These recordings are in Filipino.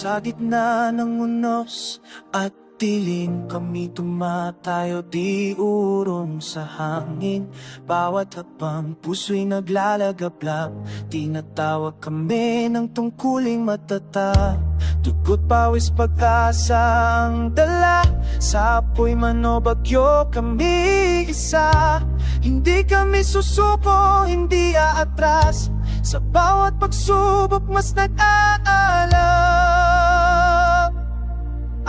Sa gitna ng unos at dilim, kami tumatayo di urong sa hangin. Bawat habang puso'y naglalagablab, tinatawag kami ng tungkuling matatag. Dugo't pawis pag-asa ang dala, sa apoy man o bagyo kami isa. Hindi kami susuko, hindi aatras, sa bawat pagsubok mas nag-aalab.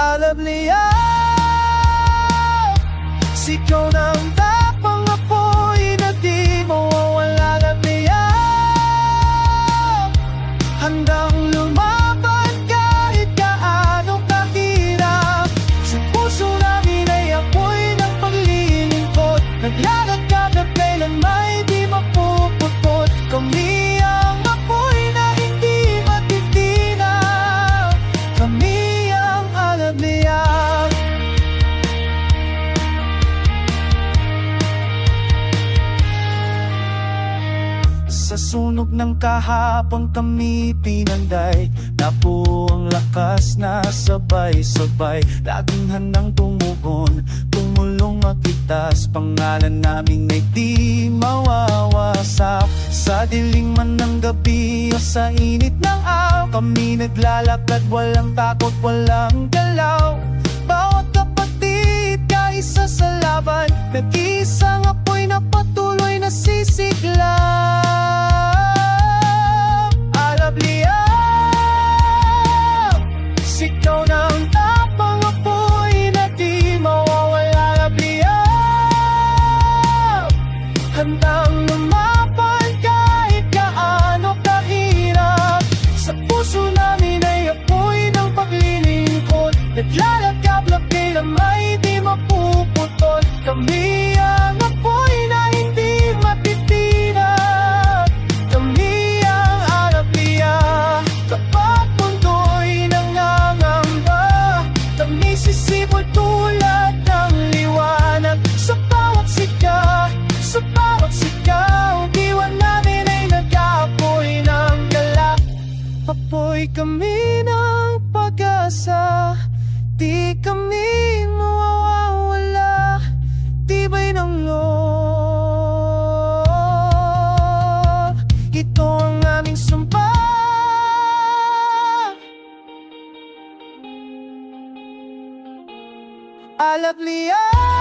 Alab liyab, sigaw ng tapang apoy na di mawawala. Alab liyab, handang lumaban kahit gaano kahirap. Sa puso namin ay apoy ng paglilingkod, naglalagab na kailan may di mapuputol. Kami ang apoy na hindi matitinag, kami ang alab liyab. Sa sunog ng kahapon kami pinanday, napuo ang lakas na sabay-sabay. Laging handang tumugon, tumulong makitas, pangalan namin ay di mawawasak. Sa dilim man ng gabi o sa init ng araw, kami naglalakad, walang takot, walang galaw. Bawat kapatid kaisa sa laban, nag-isang apoy na patuloy na sisigla. Alab liyab, sigaw ng tapang apoy na di mawawala. Alab liyab, handang lumaban kahit gaano kahirap. Sa puso namin ay apoy ng paglilingkod, naglalagab na kailan may di mapuputol. Kami ang apoy na hindi matitinag, kami ang alab liyab. Kapag mundo'y nangangamba, kami sisibol tulad ng liwanag. Sa bawat sigaw, diwan namin ay nag-aapoy ng galak. Apoy kami ng pag-asa, di kami mawawala. Tibay ng loob, ito ang aming sumpa. Alab liyab.